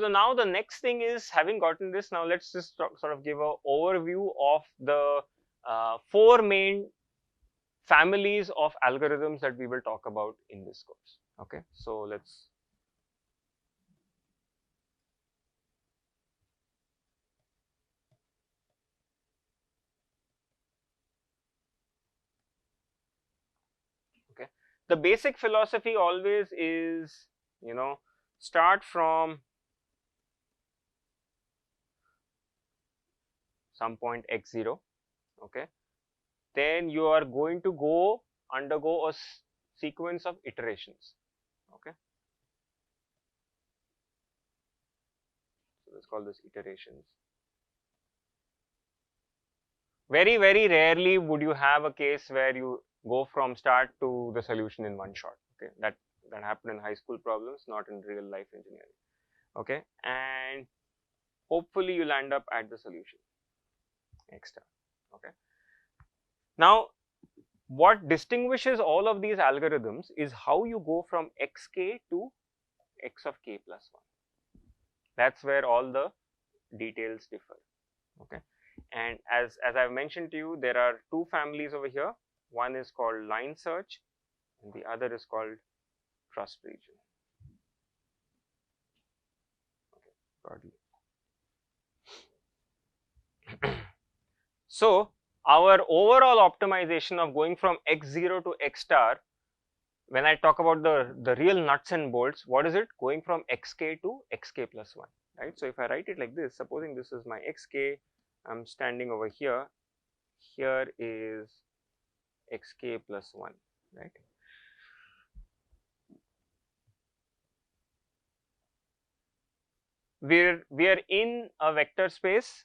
So now the next thing is, having gotten this, now let's just sort of give an overview of the 4 main families of algorithms that we will talk about in this course. Okay, so let's okay. The basic philosophy always is, you know, start from some point x0, okay, then you are going to undergo a sequence of iterations, okay. So let's call this iterations. Very, very rarely would you have a case where you go from start to the solution in one shot, okay. That happened in high school problems, not in real life engineering, okay. And hopefully you'll end up at the solution x star, okay. Now what distinguishes all of these algorithms is how you go from xk to x of k plus 1. That's where all the details differ, okay. And as I've mentioned to you, there are 2 families over here. One is called line search and the other is called trust region, okay, broadly. So our overall optimization of going from x0 to x star, when I talk about the real nuts and bolts, what is it? Going from xk to xk plus 1, right? So if I write it like this, supposing this is my xk, I'm standing over here, here is xk plus 1, right? We are in a vector space.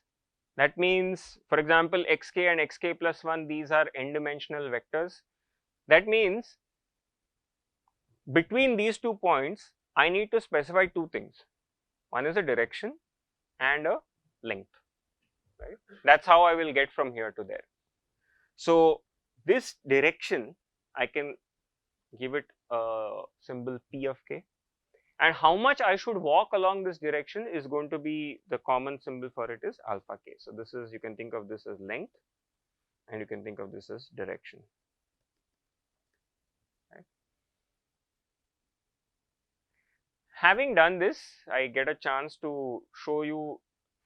That means, for example, xk and xk plus 1, these are n-dimensional vectors. That means between these 2 points, I need to specify 2 things. One is a direction and a length, right? That's how I will get from here to there. So this direction, I can give it a symbol p of k, and how much I should walk along this direction is going to be, the common symbol for it is alpha k. So this is, you can think of this as length and you can think of this as direction, right? Having done this, I get a chance to show you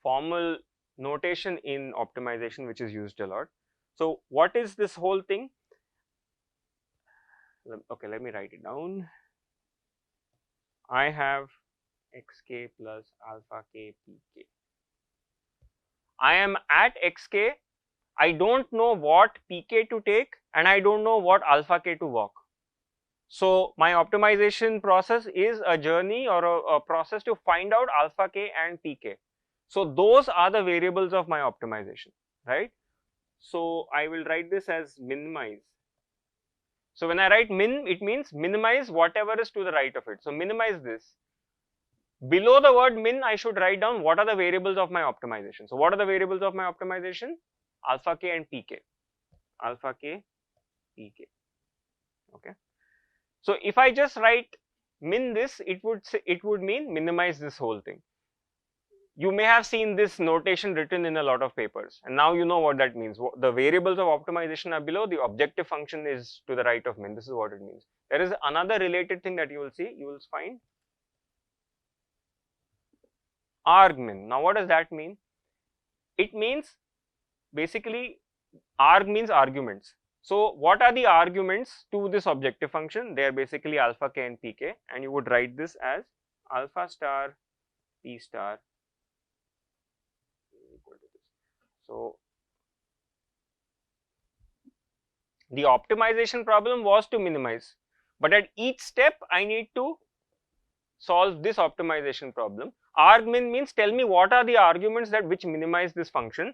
formal notation in optimization which is used a lot. So what is this whole thing? Okay, let me write it down. I have xk plus alpha k pk. I am at xk, I don't know what pk to take and I don't know what alpha k to walk. So my optimization process is a journey or a process to find out alpha k and pk. So those are the variables of my optimization, right? So I will write this as minimize. So when I write min, it means minimize whatever is to the right of it. So minimize this. Below the word min, I should write down what are the variables of my optimization. So what are the variables of my optimization? Alpha k and pk. Alpha k, pk. Okay. So if I just write min this, it would mean minimize this whole thing. You may have seen this notation written in a lot of papers, and now you know what that means. The variables of optimization are below, the objective function is to the right of min. This is what it means. There is another related thing that you will see. You will find argmin. Now what does that mean? It means basically arg means arguments. So what are the arguments to this objective function? They are basically alpha k and pk, and you would write this as alpha star p star equal to this. So the optimization problem was to minimize, but at each step I need to solve this optimization problem. Argmin means tell me what are the arguments that which minimize this function.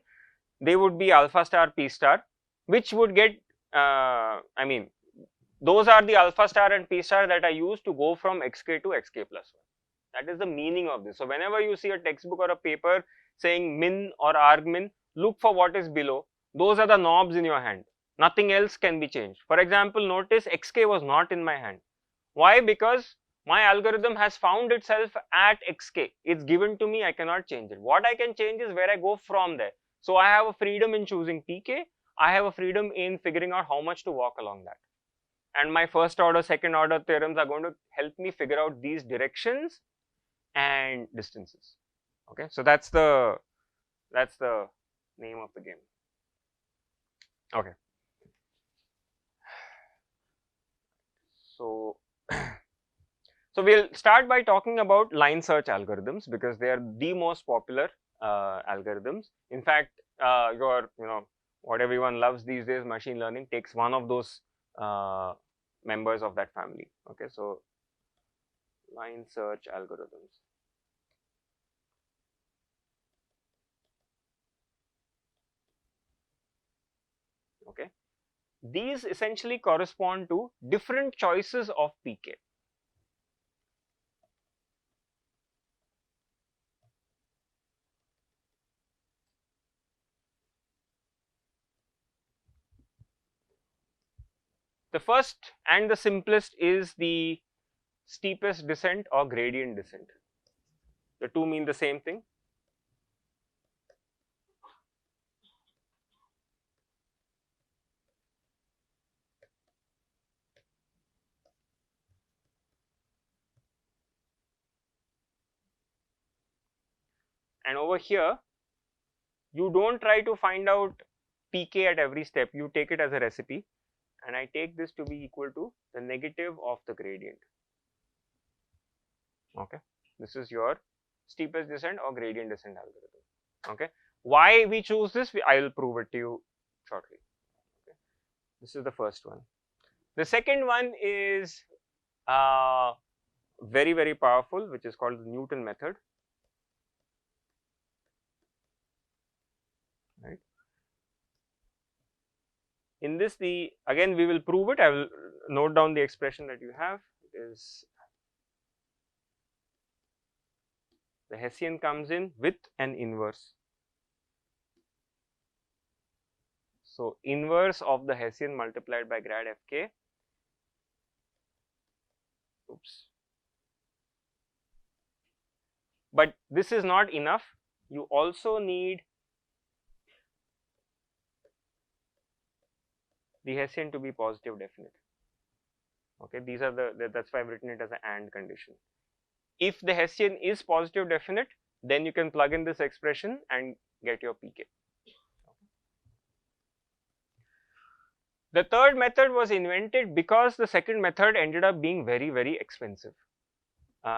They would be alpha star p star, which would get I mean, those are the alpha star and p star that I use to go from xk to xk plus 1. That is the meaning of this. So whenever you see a textbook or a paper saying min or argmin, look for what is below. Those are the knobs in your hand. Nothing else can be changed. For example, notice xk was not in my hand. Why? Because My algorithm has found itself at xk. It's given to me, I cannot change it. What I can change is where I go from there. So I have a freedom in choosing pk. I have a freedom in figuring out how much to walk along that. And my first order, second order theorems are going to help me figure out these directions and distances. Okay, so that's the name of the game. Okay. So so we'll start by talking about line search algorithms because they are the most popular algorithms. In fact, what everyone loves these days, machine learning, takes one of those members of that family. Okay, so line search algorithms. Okay, these essentially correspond to different choices of pk. The first and the simplest is the steepest descent or gradient descent. The two mean the same thing. And over here, you don't try to find out pk at every step, you take it as a recipe, and I take this to be equal to the negative of the gradient. Okay, this is your steepest descent or gradient descent algorithm. Okay, why we choose this, I will prove it to you shortly. Okay, this is the first one. The second one is very, very powerful, which is called the Newton method. Right. In this, again we will prove it. I will note down the expression that you have. It is the Hessian comes in with an inverse. So inverse of the Hessian multiplied by grad fk. Oops. But this is not enough. You also need the Hessian to be positive definite. Okay, these are that's why I've written it as an AND condition. If the Hessian is positive definite, then you can plug in this expression and get your pk. The third method was invented because the second method ended up being very, very expensive.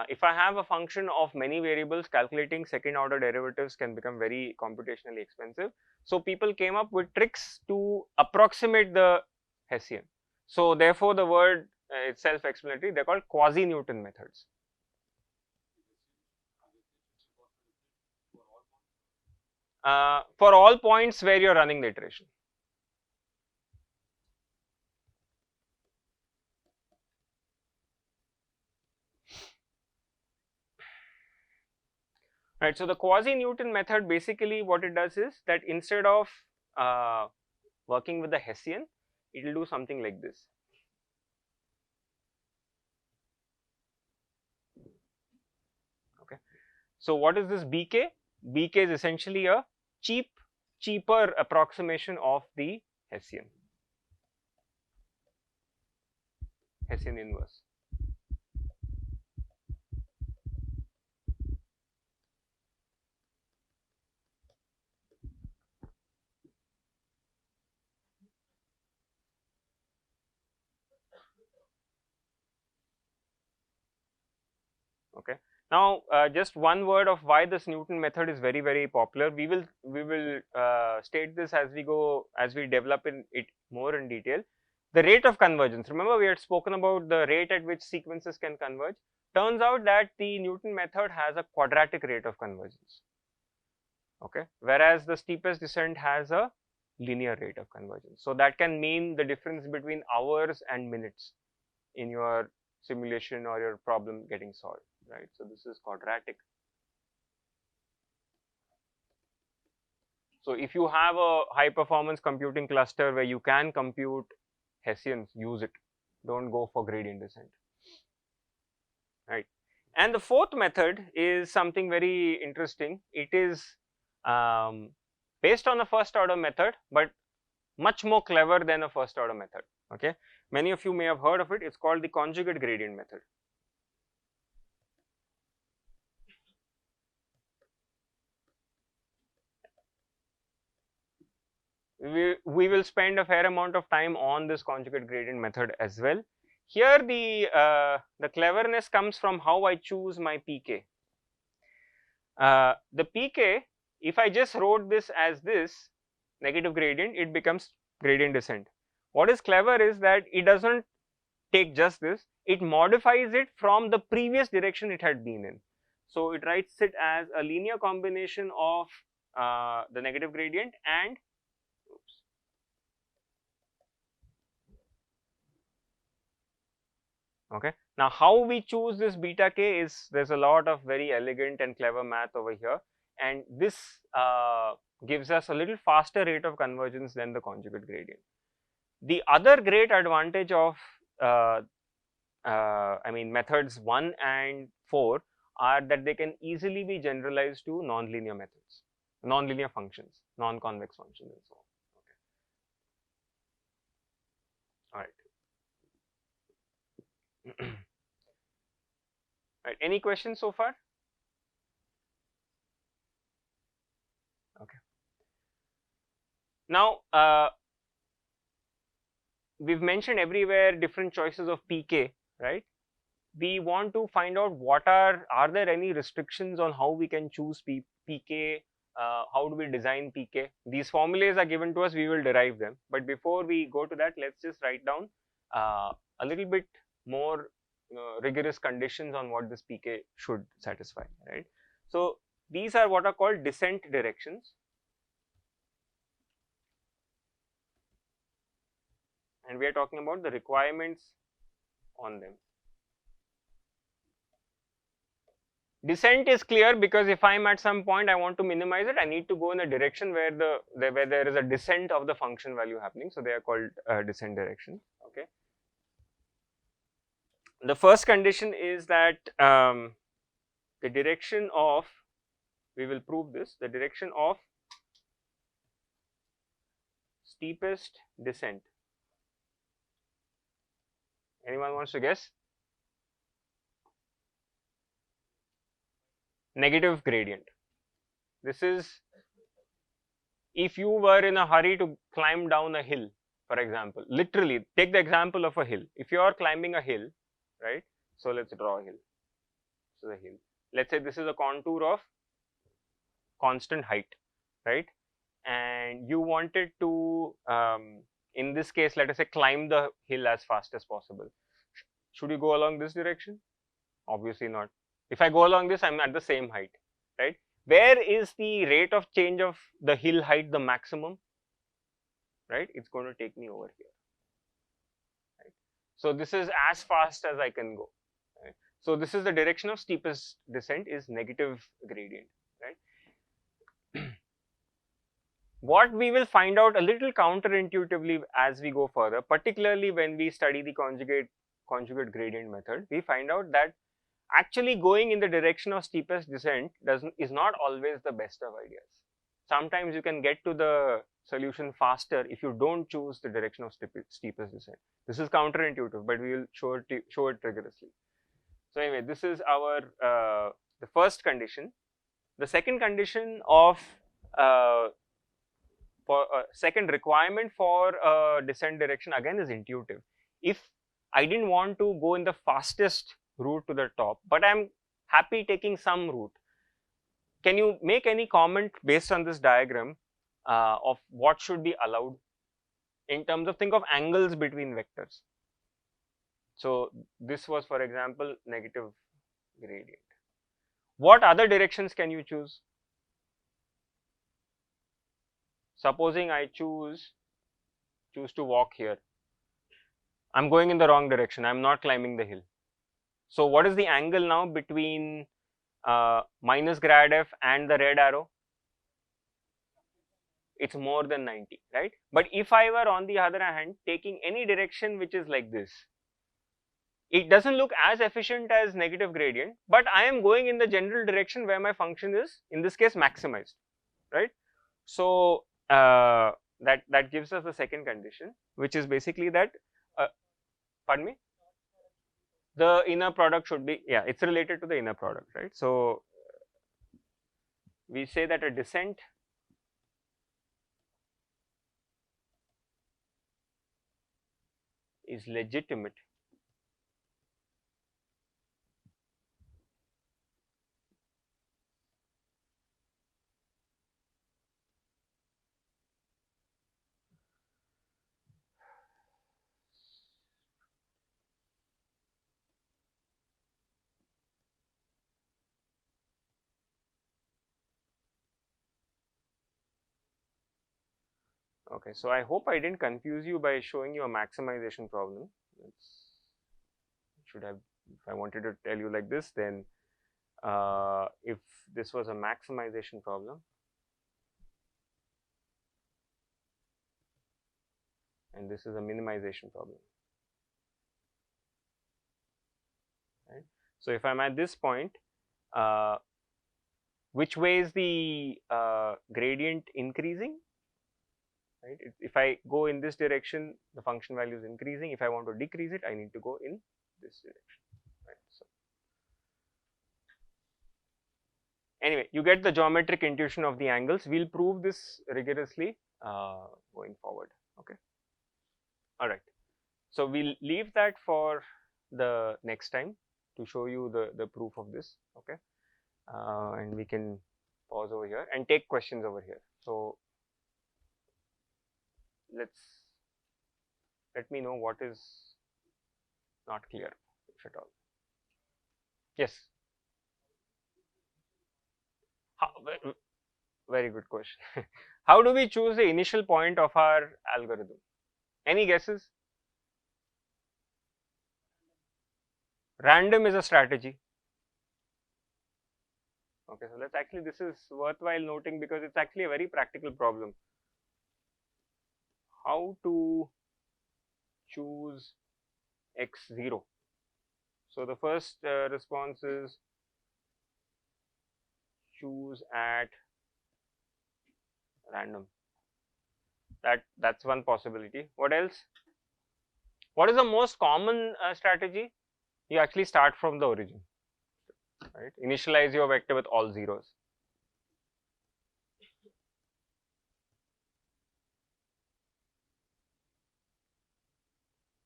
If I have a function of many variables, calculating second order derivatives can become very computationally expensive. So people came up with tricks to approximate the Hessian. So therefore the word is self-explanatory, they're called quasi-Newton methods. For all points where you're running the iteration. Right, so the quasi-Newton method, basically what it does is that instead of working with the Hessian, it will do something like this. Okay, so what is this bk? Bk is essentially a cheaper approximation of the Hessian inverse. Okay. Now, just one word of why this Newton method is very, very popular. We will state this as we go, as we develop it more in detail. The rate of convergence. Remember, we had spoken about the rate at which sequences can converge. Turns out that the Newton method has a quadratic rate of convergence. Okay, whereas the steepest descent has a linear rate of convergence. So that can mean the difference between hours and minutes in your simulation or your problem getting solved, right? So this is quadratic. So if you have a high performance computing cluster where you can compute Hessians, use it. Don't go for gradient descent. right? And the fourth method is something very interesting. It is based on the first order method, but much more clever than a first order method, okay? Many of you may have heard of it. It's called the conjugate gradient method. We will spend a fair amount of time on this conjugate gradient method as well. Here the cleverness comes from how I choose my pk. The pk, if I just wrote this as this negative gradient, it becomes gradient descent. What is clever is that it doesn't take just this, it modifies it from the previous direction it had been in. So it writes it as a linear combination of the negative gradient and okay. Now how we choose this beta k is, there's a lot of very elegant and clever math over here, and this gives us a little faster rate of convergence than the conjugate gradient. The other great advantage of I mean methods 1 and 4 are that they can easily be generalized to nonlinear methods, nonlinear functions, non-convex functions and so on. Okay. All right. Right. Any questions so far? Okay. Now, we've mentioned everywhere different choices of pk, right? We want to find out what are there any restrictions on how we can choose pk, how do we design pk? These formulas are given to us, we will derive them, but before we go to that, let's just write down a little bit more rigorous conditions on what this pk should satisfy, right? So these are what are called descent directions, and we are talking about the requirements on them. Descent is clear because if I'm at some point I want to minimize it, I need to go in a direction where where there is a descent of the function value happening, so they are called descent directions. Okay. The first condition is that the direction of, we will prove this, the direction of steepest descent. Anyone wants to guess? Negative gradient. This is if you were in a hurry to climb down a hill, for example. Literally, take the example of a hill. If you are climbing a hill, right? So let's draw a hill. This is a hill. Let's say this is a contour of constant height, right? And you wanted to, in this case, let us say climb the hill as fast as possible. Should you go along this direction? Obviously not. If I go along this, I'm at the same height, right? Where is the rate of change of the hill height the maximum? Right? It's going to take me over here. Right? So this is as fast as I can go. Right? So this is the direction of steepest descent is negative gradient, right? What we will find out a little counterintuitively as we go further, particularly when we study the conjugate gradient method, we find out that actually going in the direction of steepest descent is not always the best of ideas. Sometimes you can get to the solution faster if you don't choose the direction of steepest descent. This is counterintuitive, but we will show it rigorously. So anyway, this is our the first condition. The second condition of for second requirement for descent direction again is intuitive. If I didn't want to go in the fastest route to the top, but I'm happy taking some route, can you make any comment based on this diagram of what should be allowed in terms of, think of angles between vectors. So this was, for example, negative gradient. What other directions can you choose? Supposing I choose to walk here. I'm going in the wrong direction. I'm not climbing the hill. So what is the angle now between minus grad f and the red arrow? It's more than 90, right? But if I were on the other hand taking any direction which is like this, it doesn't look as efficient as negative gradient, but I am going in the general direction where my function is, in this case, maximized, right? So that gives us the second condition, which is basically that, pardon me, the inner product should be, yeah, it's related to the inner product, right? So we say that a descent is legitimate Okay, so I hope I didn't confuse you by showing you a maximization problem. Should have, if I wanted to tell you like this, then if this was a maximization problem and this is a minimization problem, right? So if I'm at this point, which way is the gradient increasing? Right? If I go in this direction, the function value is increasing. If I want to decrease it, I need to go in this direction. Right? So anyway, you get the geometric intuition of the angles. We'll prove this rigorously going forward. Okay. All right. So we'll leave that for the next time to show you the proof of this. Okay. And we can pause over here and take questions over here. So let me know what is not clear, if at all. Yes. Very good question. How do we choose the initial point of our algorithm? Any guesses? Random is a strategy. Okay, so let's actually, this is worthwhile noting because it's actually a very practical problem. How to choose x0? So the first response is choose at random. That's one possibility. What else? What is the most common strategy? You actually start from the origin, right? Initialize your vector with all zeros.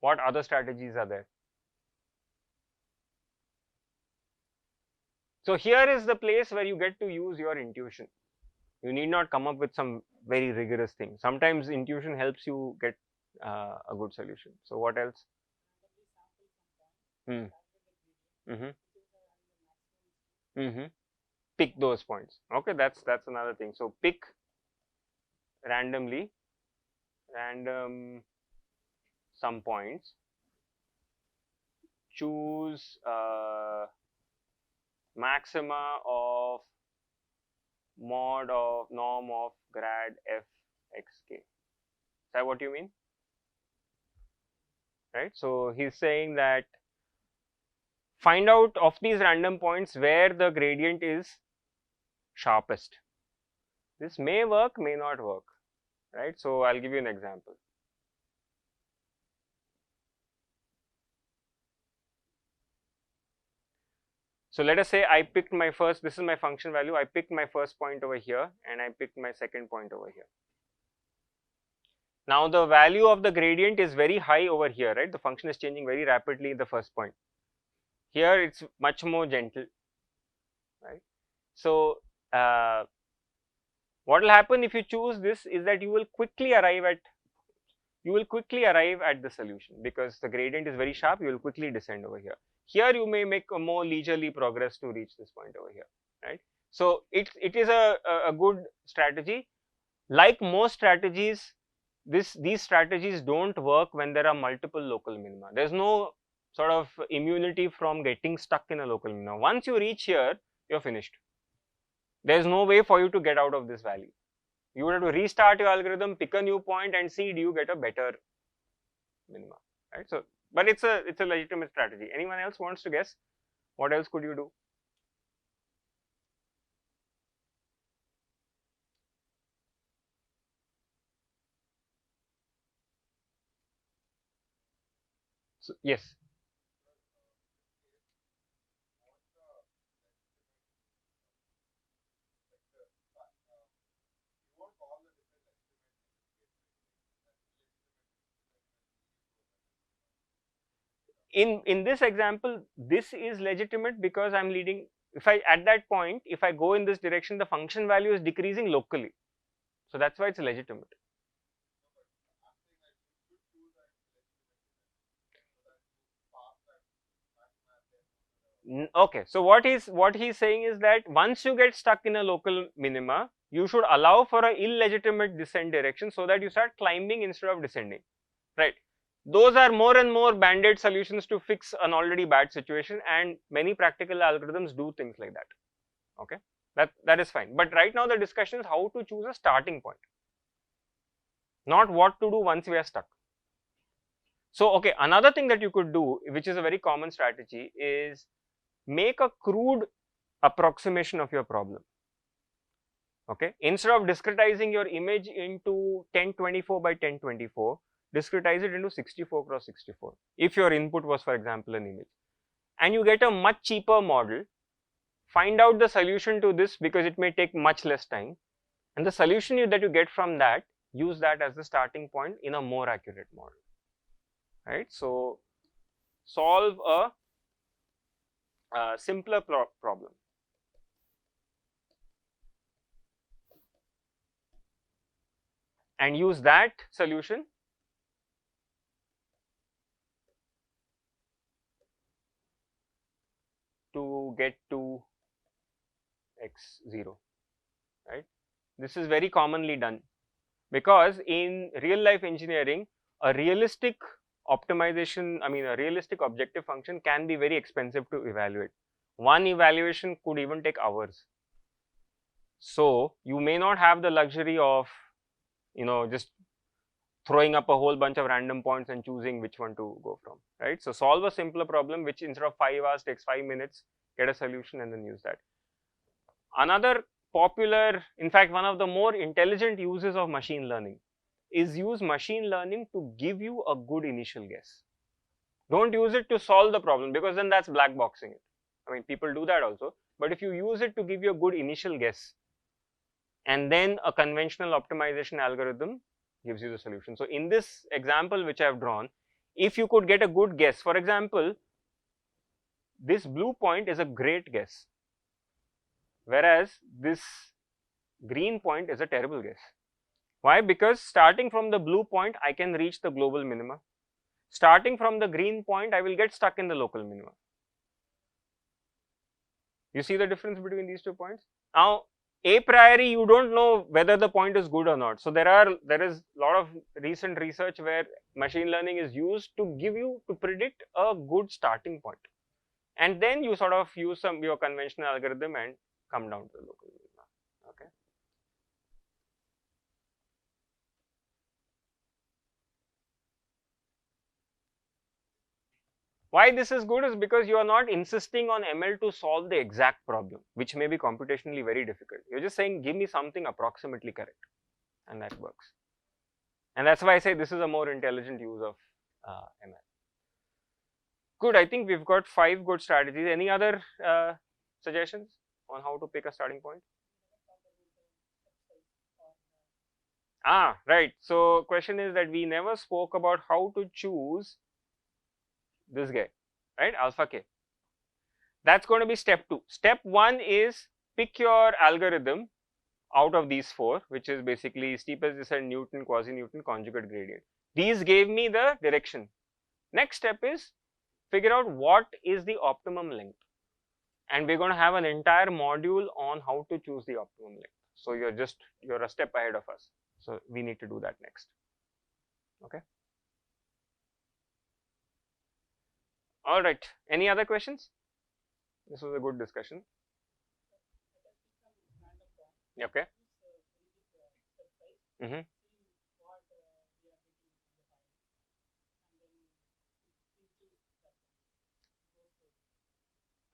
What other strategies are there? So here is the place where you get to use your intuition. You need not come up with some very rigorous thing. Sometimes intuition helps you get a good solution. So what else? Pick those points. Okay, that's another thing. So pick randomly, some points. Choose maxima of mod of norm of grad f xk. Is that what you mean? Right. So he's saying that find out of these random points where the gradient is sharpest. This may work, may not work, right? So I'll give you an example. So let us say I picked my first, this is my function value, I picked my first point over here and I picked my second point over here. Now the value of the gradient is very high over here, right? The function is changing very rapidly in the first point. Here it's much more gentle, right? So what will happen if you choose this is that you will quickly arrive at the solution because the gradient is very sharp. You will quickly descend over here. Here you may make a more leisurely progress to reach this point over here, right? So it is a good strategy. Like most strategies, these strategies don't work when there are multiple local minima. There's no sort of immunity from getting stuck in a local minima. Once you reach here, you're finished. There's no way for you to get out of this valley. You would have to restart your algorithm, pick a new point and see do you get a better minima, right? So but it's a legitimate strategy. Anyone else wants to guess? What else could you do? So, yes. In this example, this is legitimate because I'm leading. If I at that point, if I go in this direction, the function value is decreasing locally, so that's why it's legitimate. Okay, so what he's saying is that once you get stuck in a local minima, you should allow for a illegitimate descent direction so that you start climbing instead of descending, right? Those are more and more band-aid solutions to fix an already bad situation, and many practical algorithms do things like that. Okay, that is fine. But right now the discussion is how to choose a starting point, not what to do once we are stuck. So okay, another thing that you could do, which is a very common strategy, is make a crude approximation of your problem. Okay, instead of discretizing your image into 1024 by 1024, discretize it into 64 cross 64 if your input was, for example, an image, and you get a much cheaper model. Find out the solution to this because it may take much less time, and the solution that you get from that, use that as the starting point in a more accurate model, right? So solve a simpler problem and use that solution to get to x0, right? This is very commonly done because in real life engineering, a realistic optimization, a realistic objective function can be very expensive to evaluate. One evaluation could even take hours. So you may not have the luxury of, just throwing up a whole bunch of random points and choosing which one to go from, right? So solve a simpler problem which instead of 5 hours takes 5 minutes, get a solution and then use that. Another popular, in fact, one of the more intelligent uses of machine learning is use machine learning to give you a good initial guess. Don't use it to solve the problem because then that's black boxing it. People do that also, but if you use it to give you a good initial guess and then a conventional optimization algorithm gives you the solution. So in this example which I have drawn, if you could get a good guess, for example, this blue point is a great guess, whereas this green point is a terrible guess. Why? Because starting from the blue point, I can reach the global minima. Starting from the green point, I will get stuck in the local minima. You see the difference between these 2 points? Now, a priori, you don't know whether the point is good or not. So there is a lot of recent research where machine learning is used to predict a good starting point, and then you sort of use your conventional algorithm and come down to the local minima. Okay. Why this is good is because you are not insisting on ML to solve the exact problem, which may be computationally very difficult. You're just saying, give me something approximately correct, and that works. And that's why I say this is a more intelligent use of ML. Good, I think we've got 5 good strategies. Any other suggestions on how to pick a starting point? Right. So question is that we never spoke about how to choose this guy, right? Alpha K. That's going to be step 2. Step 1 is pick your algorithm out of these 4, which is basically steepest descent, Newton, quasi-Newton, conjugate gradient. These gave me the direction. Next step is figure out what is the optimum length. And we're going to have an entire module on how to choose the optimum length. So you're a step ahead of us. So we need to do that next. Okay. All right. Any other questions? This was a good discussion. Okay.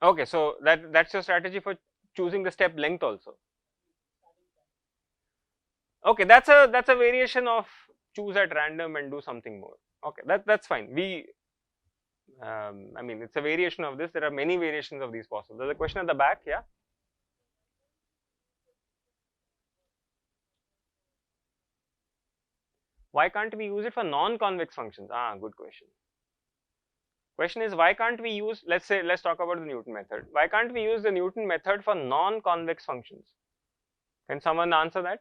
Okay, so that's your strategy for choosing the step length also. Okay, that's a variation of choose at random and do something more. Okay, that's fine. I mean, it's a variation of this. There are many variations of these possible. There's a question at the back, yeah. Why can't we use it for non-convex functions? Ah, good question. Question is, why can't we use, let's talk about the Newton method. Why can't we use the Newton method for non-convex functions? Can someone answer that?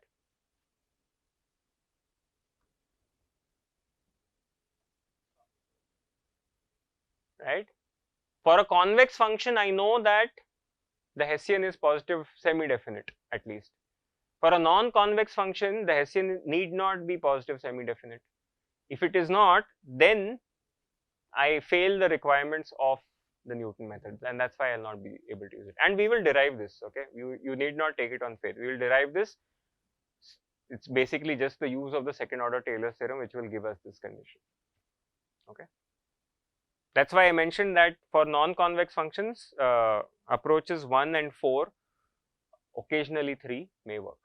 Right? For a convex function, I know that the Hessian is positive semi-definite at least. For a non-convex function, the Hessian need not be positive semi-definite. If it is not, then I fail the requirements of the Newton method, and that's why I'll not be able to use it. And we will derive this, okay? You need not take it on faith. We will derive this. It's basically just the use of the second order Taylor's theorem which will give us this condition, okay? That's why I mentioned that for non-convex functions, approaches 1 and 4, occasionally 3 may work.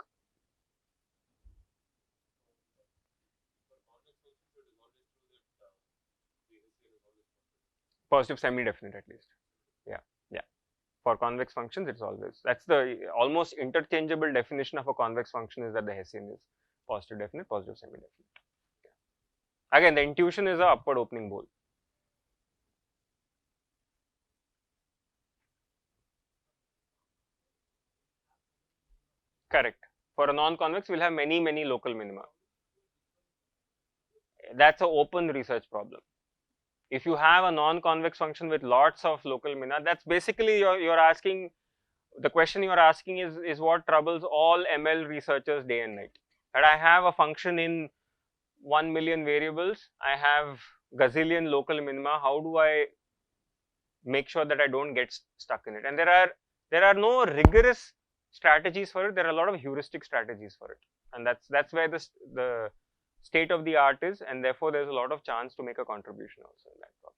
Positive semi-definite at least. Yeah, yeah. For convex functions, it's always, that's the almost interchangeable definition of a convex function is that the Hessian is positive definite, positive semi-definite. Yeah. Again, the intuition is a upward opening bowl. Correct. For a non-convex, we'll have many local minima. That's an open research problem. If you have a non-convex function with lots of local minima, that's basically you're asking, the question you're asking is what troubles all ML researchers day and night. That I have a function in 1 million variables, I have gazillion local minima, how do I make sure that I don't get stuck in it? And there are no rigorous strategies for it, there are a lot of heuristic strategies for it. And that's where the state of the art is, and therefore there's a lot of chance to make a contribution also in that problem.